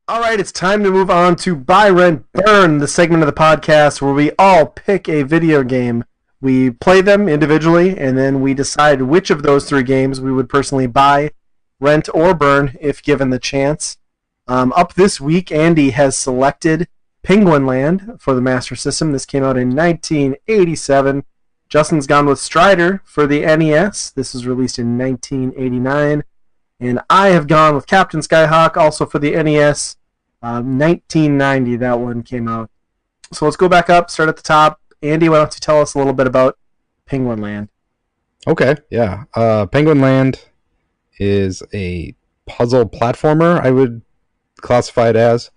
All right, it's time to move on to Buy, Rent, Burn, the segment of the podcast where we all pick a video game. We play them individually, and then we decide which of those three games we would personally buy, rent, or burn if given the chance. Up this week, Andy has selected Penguin Land for the Master System. This came out in 1987. Justin's gone with Strider for the NES. This was released in 1989. And I have gone with Captain Skyhawk, also for the NES. 1990, that one came out. So let's go back up, start at the top. Andy, why don't you tell us a little bit about Penguin Land? Okay, yeah. Penguin Land is a puzzle platformer, I would classify it as.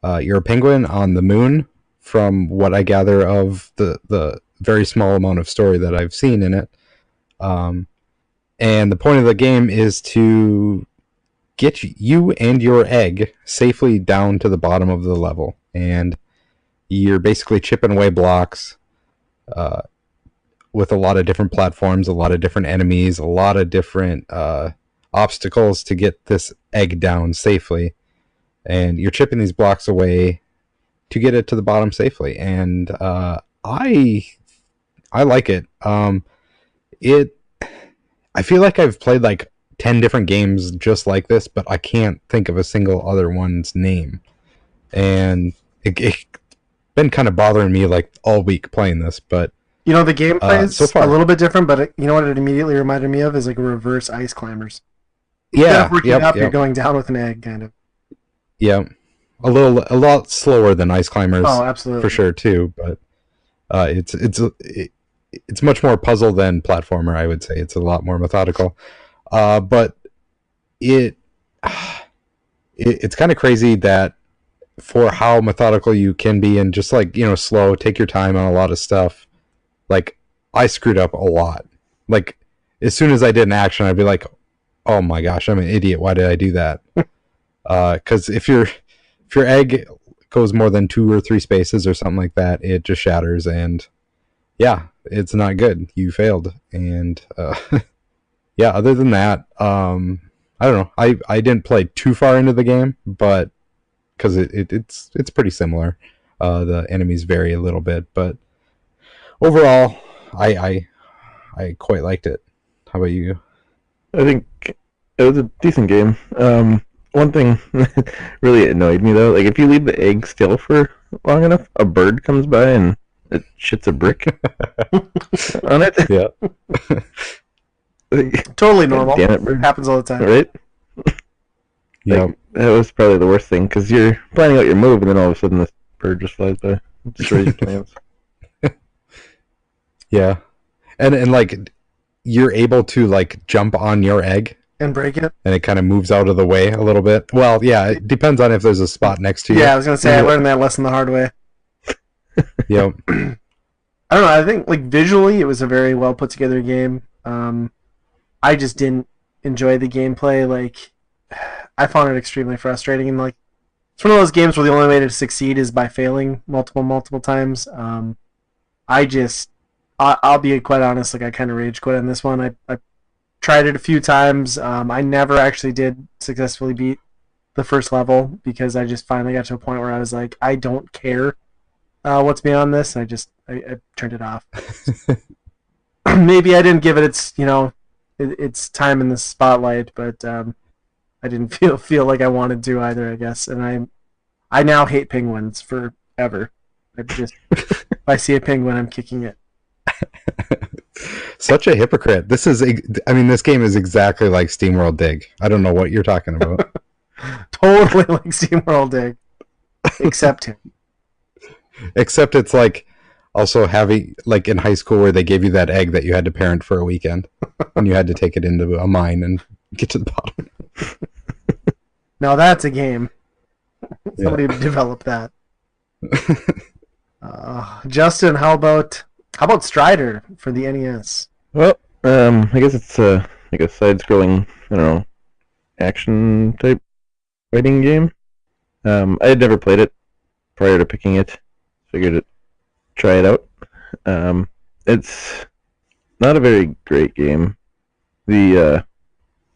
You're a penguin on the moon, from what I gather of the very small amount of story that I've seen in it. And the point of the game is to get you and your egg safely down to the bottom of the level. And you're basically chipping away blocks with a lot of different platforms, a lot of different enemies, a lot of different obstacles to get this egg down safely. And you're chipping these blocks away to get it to the bottom safely. And I like it. I feel like I've played like 10 different games just like this, but I can't think of a single other one's name. And it's been kind of bothering me like all week playing this, but You know, the gameplay is so far, a little bit different, but you know what it immediately reminded me of is like a reverse Ice Climbers. Instead yeah, of working up, you're going down with an egg, kind of. yeah, a lot slower than Ice Climbers, Oh, absolutely. for sure too. But it's much more puzzle than platformer. I would say it's a lot more methodical. But it's kind of crazy that for how methodical you can be and just like, slow, take your time on a lot of stuff. Like, I screwed up a lot. Like, as soon as I did an action, I'd be like, oh my gosh, I'm an idiot. Why did I do that? Because if your egg goes more than 2 or 3 spaces or something like that, it just shatters, and yeah, it's not good. You failed. And yeah, other than that, I don't know. I didn't play too far into the game, but because it's pretty similar. The enemies vary a little bit, but overall, I quite liked it. How about you? I think it was a decent game. One thing really annoyed me though, like if you leave the egg still for long enough, a bird comes by and it shits a brick on it. Yeah. Totally normal. Damn it, bird. Happens all the time. Right? Yeah. Like, that was probably the worst thing, because you're planning out your move and then all of a sudden this bird just flies by and destroys your plans. Yeah. And like, you're able to like jump on your egg And break it. and it kind of moves out of the way a little bit. Well, yeah, it depends on if there's a spot next to you. Yeah, I was going to say, I learned that lesson the hard way. Yep. I don't know, I think like visually it was a very well put together game. I just didn't enjoy the gameplay. Like, I found it extremely frustrating, and like it's one of those games where the only way to succeed is by failing multiple times. I'll be quite honest, like I kind of rage quit on this one. I tried it a few times. I never actually did successfully beat the first level because I just finally got to a point where I was like, I don't care what's beyond this. I turned it off. Maybe I didn't give it its time in the spotlight, but I didn't feel like I wanted to either, I guess. And I now hate penguins forever. If I see a penguin, I'm kicking it. Such a hypocrite. This game is exactly like SteamWorld Dig. I don't know what you're talking about. Totally like SteamWorld Dig. Except him. Except it's like also having, like in high school where they gave you that egg that you had to parent for a weekend and you had to take it into a mine and get to the bottom. Now that's a game. Somebody Yeah. developed that. Justin, how about Strider for the NES? Well, I guess it's like a side-scrolling, I don't know, action type fighting game. I had never played it prior to picking it. Figured to try it out. It's not a very great game. The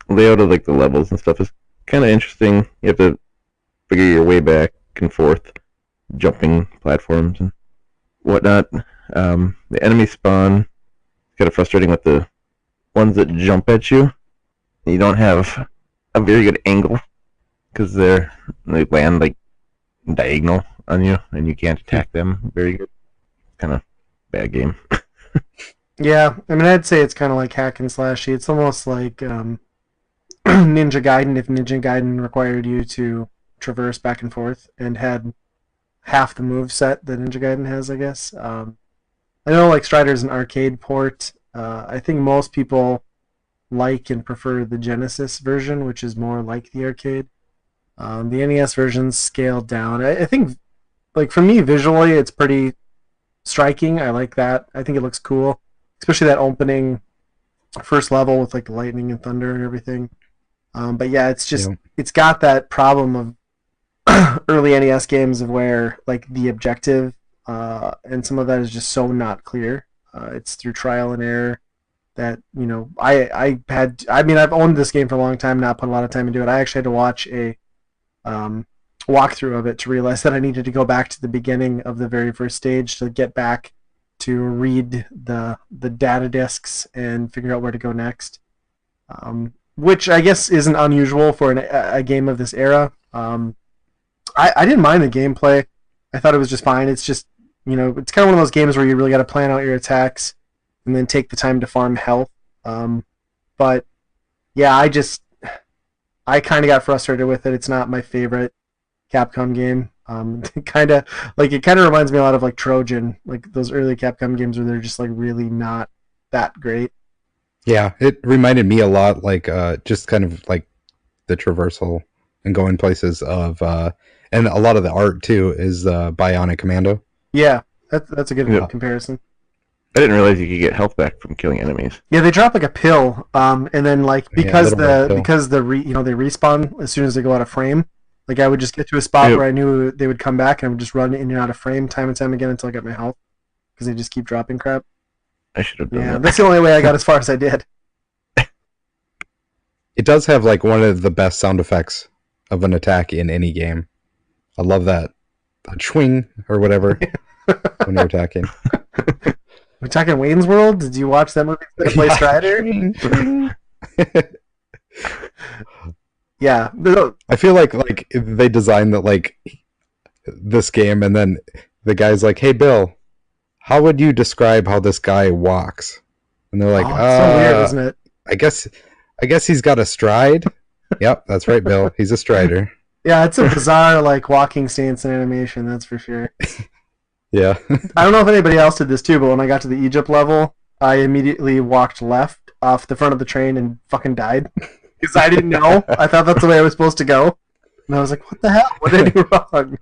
layout of like the levels and stuff is kind of interesting. You have to figure your way back and forth, jumping platforms and whatnot. The enemy spawn is kind of frustrating with the ones that jump at you. You don't have a very good angle because they land like diagonal on you, and you can't attack them very good. Kind of bad game. Yeah, I mean, I'd say it's kind of like hack and slashy. It's almost like Ninja Gaiden if Ninja Gaiden required you to traverse back and forth and had half the move set that Ninja Gaiden has, I guess. I know like Strider's an arcade port. I think most people like and prefer the Genesis version, which is more like the arcade. The NES version's scaled down. I think, like for me, visually, it's pretty striking. I like that. I think it looks cool, especially that opening first level with like the lightning and thunder and everything. But yeah, it's just it's got that problem of early NES games of where like the objective and some of that is just so not clear. It's through trial and error that I've owned this game for a long time, not put a lot of time into it. I actually had to watch a walkthrough of it to realize that I needed to go back to the beginning of the very first stage to get back to read the data discs and figure out where to go next, which I guess isn't unusual for a game of this era. I didn't mind the gameplay. I thought it was just fine. It's just, it's kind of one of those games where you really got to plan out your attacks and then take the time to farm health. But yeah, I kind of got frustrated with it. It's not my favorite Capcom game. It kind of reminds me a lot of like Trojan, like those early Capcom games where they're just like really not that great. Yeah, it reminded me a lot like just kind of like the traversal and going places of and a lot of the art too is Bionic Commando. Yeah, that's a good comparison. I didn't realize you could get health back from killing enemies. Yeah, they drop like a pill, and then like because they respawn as soon as they go out of frame. Like I would just get to a spot where I knew they would come back, and I would just run in and out of frame time and time again until I got my health, because they just keep dropping crap. I should have done that. Yeah, that's the only way I got as far as I did. It does have like one of the best sound effects of an attack in any game. I love that. A swing or whatever when you're attacking. We're talking Wayne's World? Did you watch that movie instead of play Strider? Yeah. I feel like they designed that like this game and then the guy's like, "Hey Bill, how would you describe how this guy walks?" And they're like, it's so weird, isn't it? I guess he's got a stride." Yep, that's right, Bill. He's a strider. Yeah, it's a bizarre like walking stance and animation, that's for sure. Yeah. I don't know if anybody else did this too, but when I got to the Egypt level, I immediately walked left off the front of the train and fucking died. Because I didn't know. I thought that's the way I was supposed to go. And I was like, what the hell? What did I do wrong?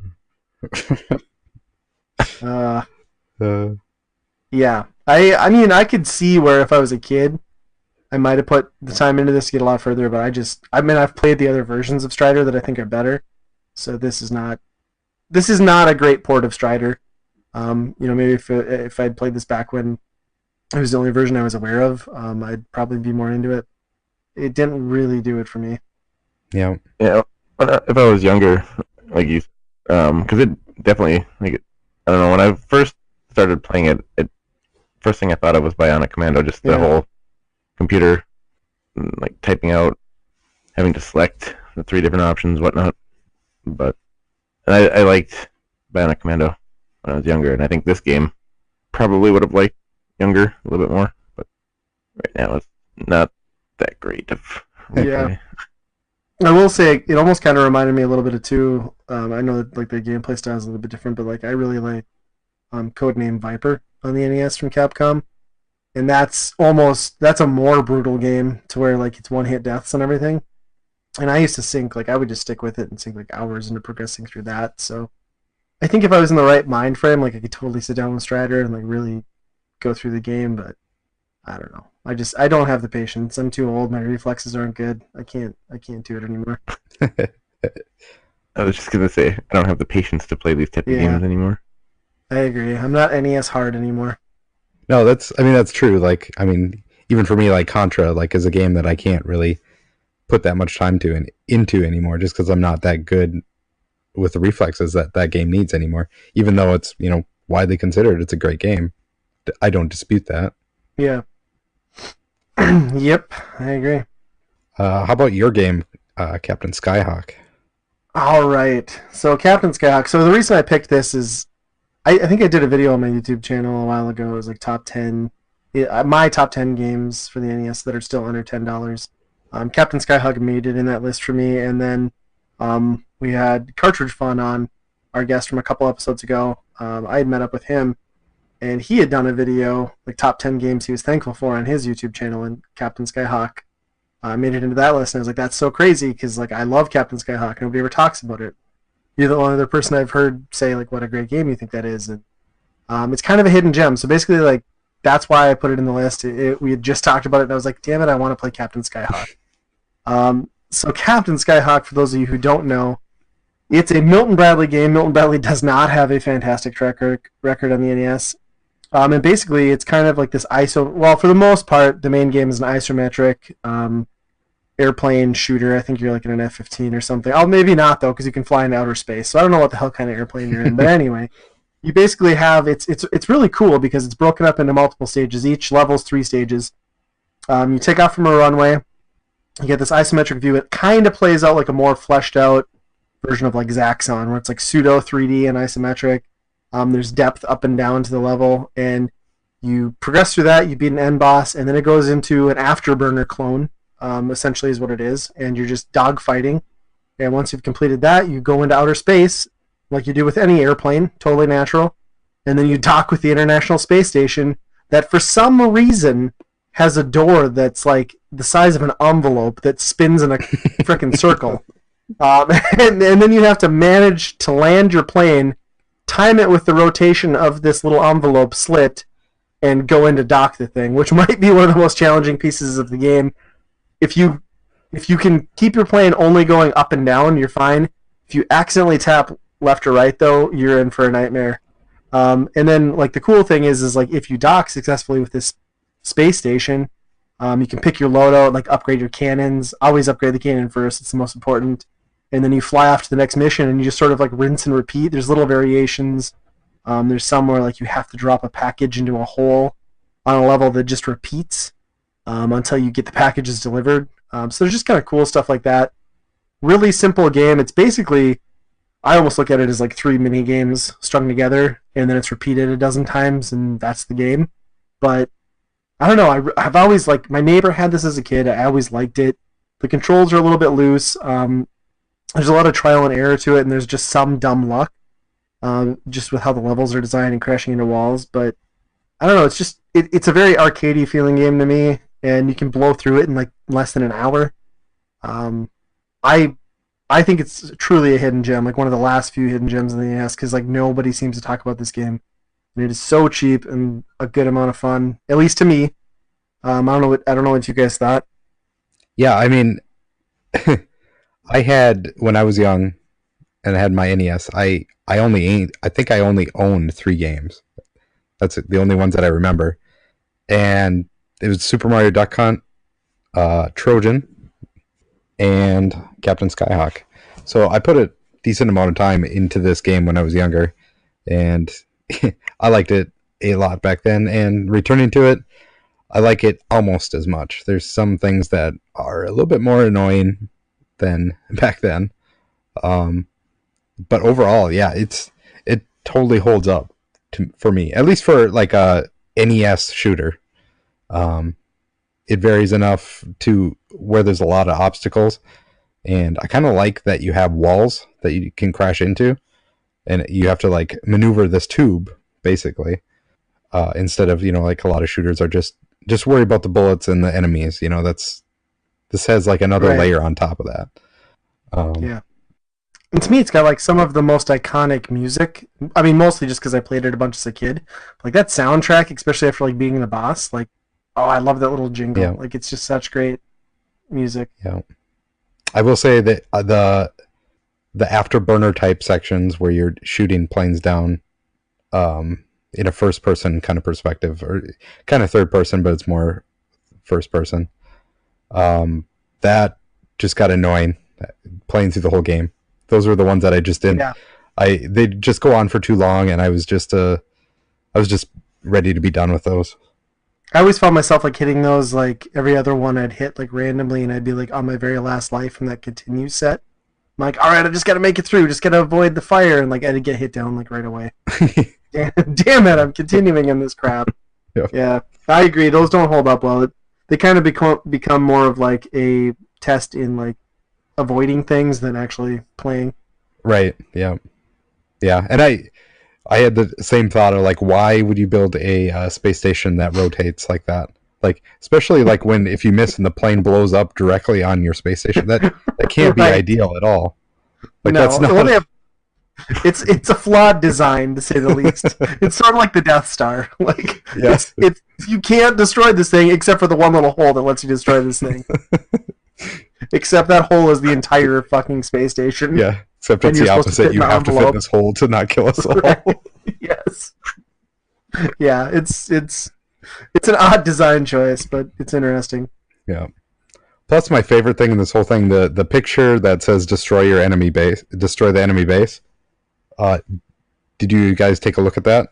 Yeah. I mean, I could see where if I was a kid, I might have put the time into this to get a lot further, but I've played the other versions of Strider that I think are better. So this is not a great port of Strider. Maybe if I'd played this back when it was the only version I was aware of, I'd probably be more into it. It didn't really do it for me. Yeah. Yeah. If I was younger, like you, because it definitely, like, I don't know, when I first started playing it, first thing I thought of was Bionic Commando, just the whole computer, like typing out, having to select the 3 different options, whatnot. But I liked Bionic Commando when I was younger, and I think this game probably would have liked younger a little bit more, but right now it's not that great of yeah. I will say it almost kind of reminded me a little bit of 2. I know that like the gameplay style is a little bit different, but like I really like Codename Viper on the NES from Capcom, and that's a more brutal game to where like it's one-hit deaths and everything. And I used to sink, like I would just stick with it and sink like hours into progressing through that. So I think if I was in the right mind frame, like I could totally sit down with Strider and like really go through the game, but I don't know. I don't have the patience. I'm too old. My reflexes aren't good. I can't do it anymore. I was just gonna say I don't have the patience to play these type of games anymore. I agree. I'm not NES hard anymore. No, that's true. Like, I mean, even for me, like Contra, like is a game that I can't really put that much time into anymore, just because I'm not that good with the reflexes that game needs anymore. Even though it's widely considered it's a great game, I don't dispute that. Yeah. Yep, I agree. How about your game, Captain Skyhawk? All right. So Captain Skyhawk. So the reason I picked this is I think I did a video on my YouTube channel a while ago. It was like top 10, my top 10 games for the NES that are still under $10. Captain Skyhawk made it in that list for me, and then we had Cartridge Fun on, our guest from a couple episodes ago. I had met up with him, and he had done a video, like top 10 games he was thankful for on his YouTube channel, and Captain Skyhawk made it into that list, and I was like, that's so crazy, because like I love Captain Skyhawk. Nobody ever talks about it. You're the only other person I've heard say like what a great game you think that is, and it's kind of a hidden gem. So basically, like that's why I put it in the list. We had just talked about it, and I was like, damn it, I want to play Captain Skyhawk. So Captain Skyhawk, for those of you who don't know, it's a Milton Bradley game. Milton Bradley does not have a fantastic track record on the NES. And basically, it's kind of like this well, for the most part, the main game is an isometric airplane shooter. I think you're like in an F-15 or something. Oh, maybe not, though, because you can fly in outer space. So I don't know what the hell kind of airplane you're in. But anyway, you basically have, it's really cool because it's broken up into multiple stages. Each level's 3 stages. You take off from a runway. You get this isometric view. It kind of plays out like a more fleshed out version of like Zaxxon, where it's like pseudo 3D and isometric. There's depth up and down to the level, and you progress through that. You beat an end boss, and then it goes into an afterburner clone, essentially is what it is, and you're just dogfighting. And once you've completed that, you go into outer space, like you do with any airplane, totally natural, and then you dock with the International Space Station that for some reason has a door that's like the size of an envelope that spins in a freaking circle. And then you have to manage to land your plane, time it with the rotation of this little envelope slit, and go into dock the thing, which might be one of the most challenging pieces of the game. If you can keep your plane only going up and down, you're fine. If you accidentally tap left or right, though, you're in for a nightmare. And then, like, the cool thing is like if you dock successfully with this space station, you can pick your loadout, like upgrade your cannons. Always upgrade the cannon first; it's the most important. And then you fly off to the next mission, and you just sort of like rinse and repeat. There's little variations. There's some where like you have to drop a package into a hole on a level that just repeats until you get the packages delivered. So there's just kind of cool stuff like that. Really simple game. It's basically, I almost look at it as like 3 mini games strung together, and then it's repeated a dozen times, and that's the game. But I don't know. I've always like, my neighbor had this as a kid. I always liked it. The controls are a little bit loose. There's a lot of trial and error to it, and there's just some dumb luck, just with how the levels are designed and crashing into walls. But I don't know. It's just it's a very arcadey feeling game to me, and you can blow through it in like less than an hour. I think it's truly a hidden gem, like one of the last few hidden gems in the NES, because like nobody seems to talk about this game, and it is so cheap and a good amount of fun, at least to me. I don't know what you guys thought. Yeah, I mean, I had, when I was young and I had my NES, I think I only owned 3 games. That's the only ones that I remember. And it was Super Mario Duck Hunt, Trojan, and Captain Skyhawk. So I put a decent amount of time into this game when I was younger, and I liked it a lot back then. And returning to it, I like it almost as much. There's some things that are a little bit more annoying than back then, but overall, yeah, it totally holds up for me, at least for like a NES shooter. It varies enough to where there's a lot of obstacles, and I kind of like that you have walls that you can crash into, and you have to like maneuver this tube basically, instead of like a lot of shooters are just worry about the bullets and the enemies. This has like another layer on top of that. Yeah. And to me, it's got like some of the most iconic music. I mean, mostly just because I played it a bunch as a kid. Like that soundtrack, especially after like being the boss. Like, oh, I love that little jingle. Yeah. Like, it's just such great music. Yeah. I will say that the afterburner type sections where you're shooting planes down, in a first person kind of perspective, or kind of third person, but it's more first person. That just got annoying playing through the whole game. Those were the ones that I just didn't. Yeah. They just go on for too long, and I was just ready to be done with those. I always found myself like hitting those like every other one I'd hit like randomly, and I'd be like on my very last life from that continue set. I'm like, all right, I just got to make it through, just got to avoid the fire, and like I'd get hit down like right away. Damn it, I'm continuing in this crap. Yep. Yeah, I agree. Those don't hold up well. They kind of become more of like a test in like avoiding things than actually playing. Right. Yeah. Yeah. And I had the same thought of like, why would you build a space station that rotates like that? Like, especially like when if you miss and the plane blows up directly on your space station, that can't be Right. ideal at all. Like No, that's not. well, it's a flawed design to say the least. It's sort of like the Death Star. Like Yes. it's you can't destroy this thing except for the one little hole that lets you destroy this thing. Except that hole is the entire fucking space station. Yeah. Except And it's you're the supposed to fit opposite. in You the have to fit envelope. this hole to not kill us all. Right. Yes. Yeah, it's an odd design choice, but it's interesting. Yeah. Plus, my favorite thing in this whole thing, the picture that says "destroy your enemy base," destroy the enemy base. Did you guys take a look at that?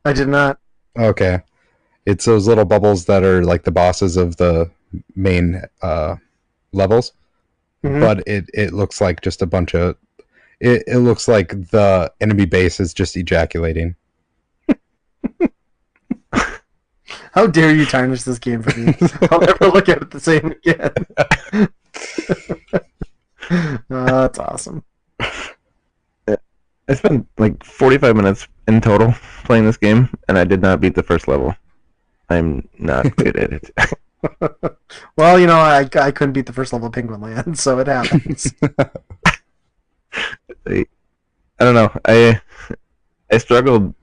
I did not. Okay, it's those little bubbles that are like the bosses of the main levels, Mhm. but it looks like just a bunch of. It looks like the enemy base is just ejaculating. How dare you tarnish this game for me? I'll never look at it the same again. That's awesome. I spent like 45 minutes in total playing this game, and I did not beat the first level. I'm not good at it. Well, you know, I couldn't beat the first level of Penguin Land, so it happens. I don't know. I struggled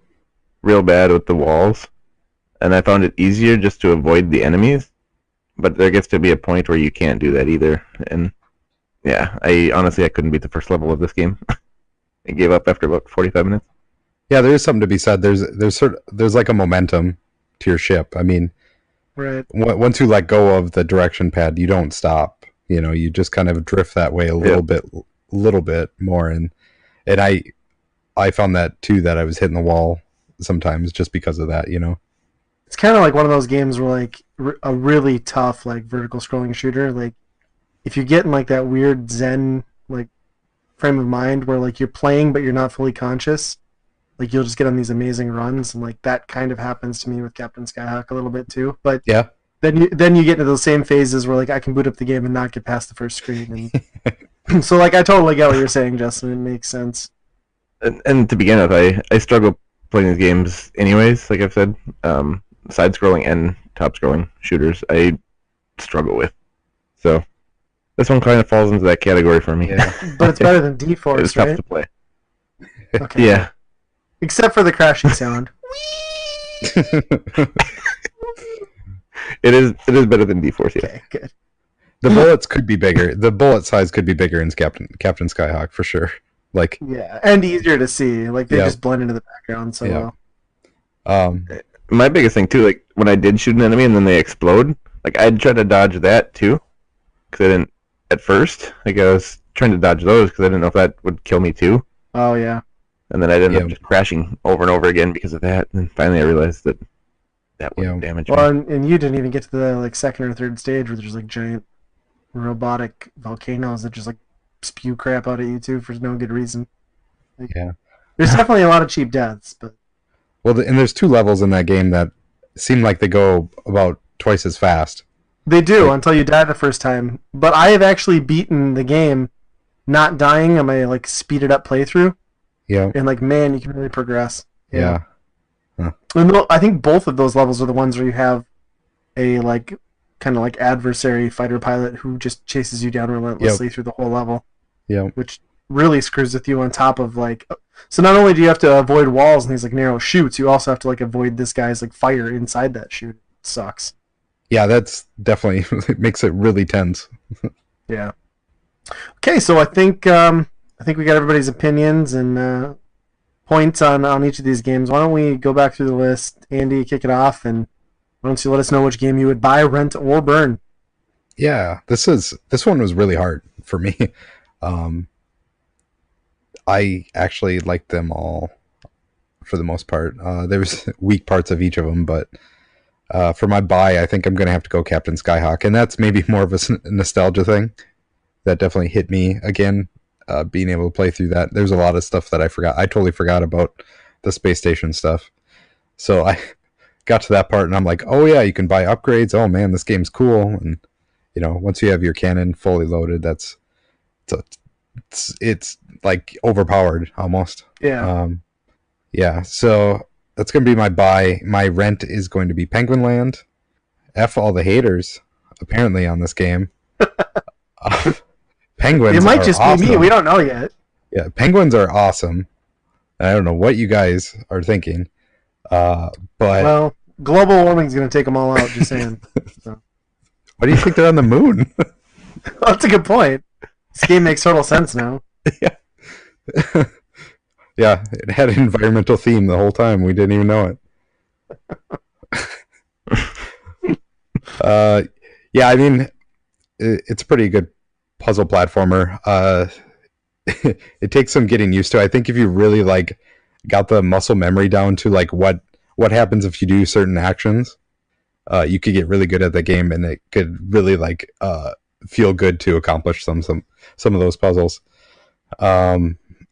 real bad with the walls, and I found it easier just to avoid the enemies. But there gets to be a point where you can't do that either. And yeah, I couldn't beat the first level of this game. I gave up after about 45 minutes. Yeah, there is something to be said. There's like a momentum to your ship. I mean, Right. once you let go of the direction pad, you don't stop. You know, you just kind of drift that way a little bit more. And I found that too, that I was hitting the wall sometimes just because of that. You know. It's kind of like one of those games where like a really tough like vertical scrolling shooter, like if you get in like that weird zen like frame of mind where like you're playing but you're not fully conscious, like you'll just get on these amazing runs, and like that kind of happens to me with Captain Skyhawk a little bit too. But Yeah. then you get into those same phases where like I can boot up the game and not get past the first screen, and so like I totally get what you're saying, Justin. It makes sense. And to begin with, I struggle playing these games anyways, like I've said. Side-scrolling and top-scrolling shooters I struggle with. So this one kind of falls into that category for me. Yeah. But it's better than It was D-Force, tough right? to play. Okay. Yeah. Except for the crashing sound. It is better than D-Force, yeah. Okay, good. The bullets could be bigger. The bullet size could be bigger in Captain Skyhawk for sure. Like, Yeah, and easier to see. Like they Yeah. just blend into the background so Yeah. well. My biggest thing too, like when I did shoot an enemy and then they explode, like I'd try to dodge that too, because I didn't at first. Like I was trying to dodge those because I didn't know if that would kill me too, Oh yeah. and then I'd end Yeah. up just crashing over and over again because of that. And finally, I realized that wouldn't damage me. Well, and you didn't even get to the like second or third stage where there's like giant robotic volcanoes that just like spew crap out at you too for no good reason. Like, Yeah. There's definitely a lot of cheap deaths, but well, and there's 2 levels in that game that seem like they go about twice as fast. they do until you die the first time. But I have actually beaten the game not dying on my like speeded up playthrough, Yeah. and like man, you can really progress. Yeah. And I think both of those levels are the ones where you have a like kind of like adversary fighter pilot who just chases you down relentlessly through the whole level, Yeah. which really screws with you on top of like. So not only do you have to avoid walls and these like narrow chutes, you also have to like avoid this guy's like fire inside that chute. It sucks. Yeah, that's definitely it makes it really tense. Yeah. Okay, so I think we got everybody's opinions and points on each of these games. Why don't we go back through the list? Andy, kick it off, and why don't you let us know which game you would buy, rent, or burn? Yeah, this one was really hard for me. I actually liked them all for the most part. There's weak parts of each of them, but for my buy, I think I'm going to have to go Captain Skyhawk, and that's maybe more of a nostalgia thing. That definitely hit me again, being able to play through that. There's a lot of stuff that I forgot. I totally forgot about the space station stuff. So I got to that part, and I'm like, oh yeah, you can buy upgrades. Oh man, this game's cool. And once you have your cannon fully loaded, it's like overpowered almost. Yeah. Yeah. So that's gonna be my buy. My rent is going to be Penguin Land. F all the haters, apparently, on this game. Penguins. It might just awesome. be me. We don't know yet. Yeah, penguins are awesome. I don't know what you guys are thinking, but well, global warming's going to take them all out. Just saying. So. Why do you think they're on the moon? Well, that's a good point. This game makes total sense now. Yeah. Yeah, it had an environmental theme the whole time. We didn't even know it. Yeah, I mean, it's a pretty good puzzle platformer. It takes some getting used to. I think if you really got the muscle memory down to what happens if you do certain actions, you could get really good at the game, and it could really feel good to accomplish some of those puzzles.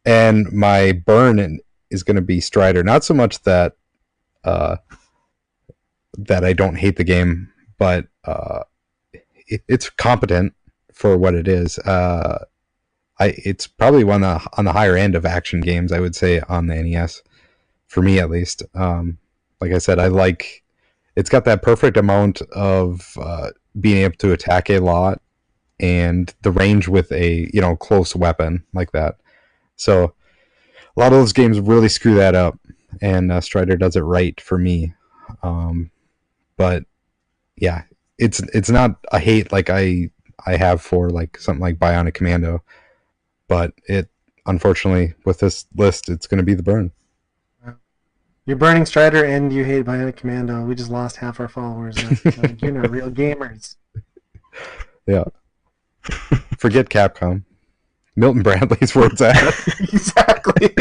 And my burn is going to be Strider. Not so much that I don't hate the game, but it's competent for what it is. It's probably one on the higher end of action games, I would say, on the NES, for me at least. Like I said, it's got that perfect amount of being able to attack a lot, and the range with a close weapon like that. So a lot of those games really screw that up, and Strider does it right for me. But yeah, it's not a hate like I have for something like Bionic Commando, but it unfortunately with this list it's going to be the burn. You're burning Strider and you hate Bionic Commando. We just lost half our followers. You're not real gamers. Yeah. Forget Capcom. Milton Bradley's where it's at. Exactly.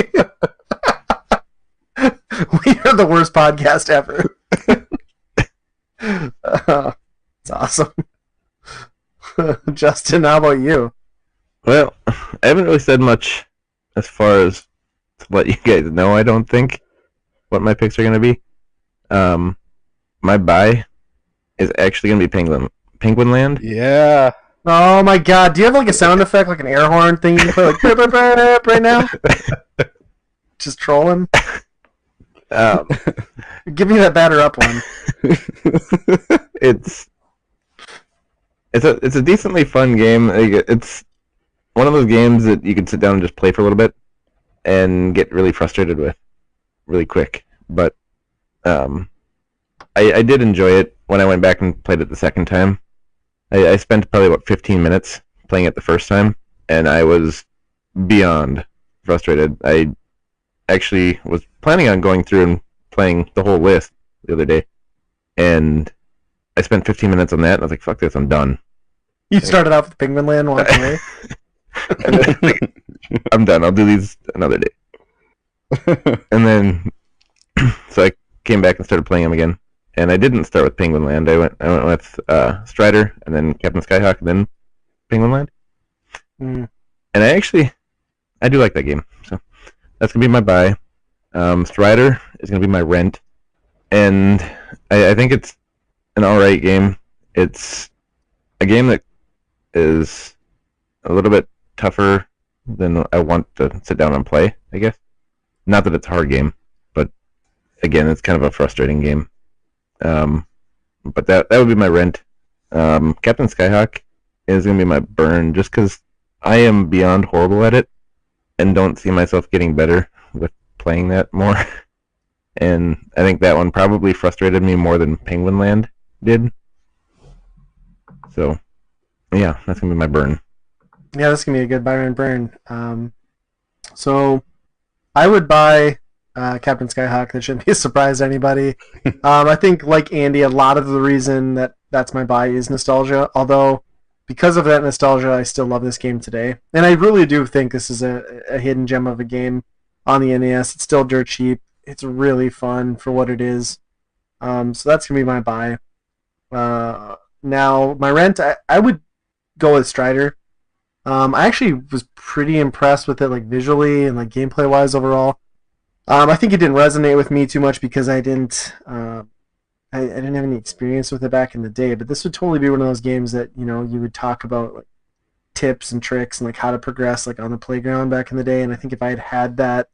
We are the worst podcast ever. It's awesome. Justin, how about you? Well, I haven't really said much as far as to let you guys know, I don't think, what my picks are going to be. My buy is actually going to be Penguin Land. Yeah. Oh my god, do you have a sound effect, like an air horn thing you can play burp, burp, burp, right now? Just trolling? Give me that batter up one. It's a decently fun game. It's one of those games that you can sit down and just play for a little bit and get really frustrated with really quick. But I did enjoy it when I went back and played it the second time. I spent probably 15 minutes playing it the first time, and I was beyond frustrated. I actually was planning on going through and playing the whole list the other day, and I spent 15 minutes on that, and I was like, fuck this, I'm done. You started off with Penguin Land, walked away? And then, I'm done, I'll do these another day. And then, so I came back and started playing them again. And I didn't start with Penguin Land. I went with Strider, and then Captain Skyhawk, and then Penguin Land. Mm. And I do like that game. So that's gonna be my buy. Strider is gonna be my rent, and I think it's an alright game. It's a game that is a little bit tougher than I want to sit down and play, I guess. Not that it's a hard game, but again, it's kind of a frustrating game. But that would be my rent. Captain Skyhawk is going to be my burn, just because I am beyond horrible at it and don't see myself getting better with playing that more. And I think that one probably frustrated me more than Penguin Land did. So, yeah, that's going to be my burn. Yeah, this is going to be a good buy and burn. So, I would buy Captain Skyhawk. That shouldn't be a surprise to anybody. I think, like Andy, a lot of the reason that's my buy is nostalgia. Although, because of that nostalgia, I still love this game today. And I really do think this is a hidden gem of a game on the NES. It's still dirt cheap. It's really fun for what it is. So that's going to be my buy. Now, my rent, I would go with Strider. I actually was pretty impressed with it, like visually and like gameplay wise overall. I think it didn't resonate with me too much because I didn't have any experience with it back in the day. But this would totally be one of those games that you would talk about like tips and tricks and like how to progress like on the playground back in the day. And I think if I had had that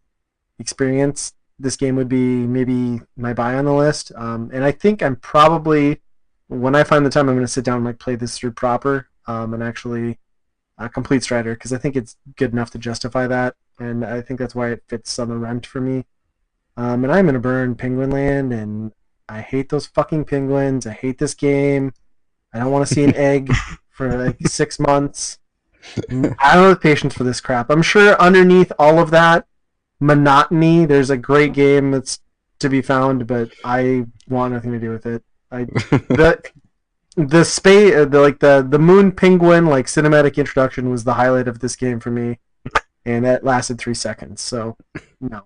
experience, this game would be maybe my buy on the list. And I think I'm probably, when I find the time, I'm going to sit down and like play this through proper and actually complete Strider, because I think it's good enough to justify that, and I think that's why it fits on the rent for me. And I'm going to burn Penguin Land, and I hate those fucking penguins. I hate this game. I don't want to see an egg for like 6 months. I don't have the patience for this crap. I'm sure underneath all of that monotony, there's a great game that's to be found, but I want nothing to do with it. The moon penguin like cinematic introduction was the highlight of this game for me, and that lasted 3 seconds. So no.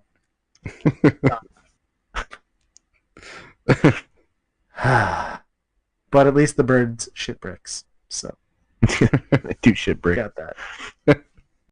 But at least the birds shit bricks. So I do shit brick. got that.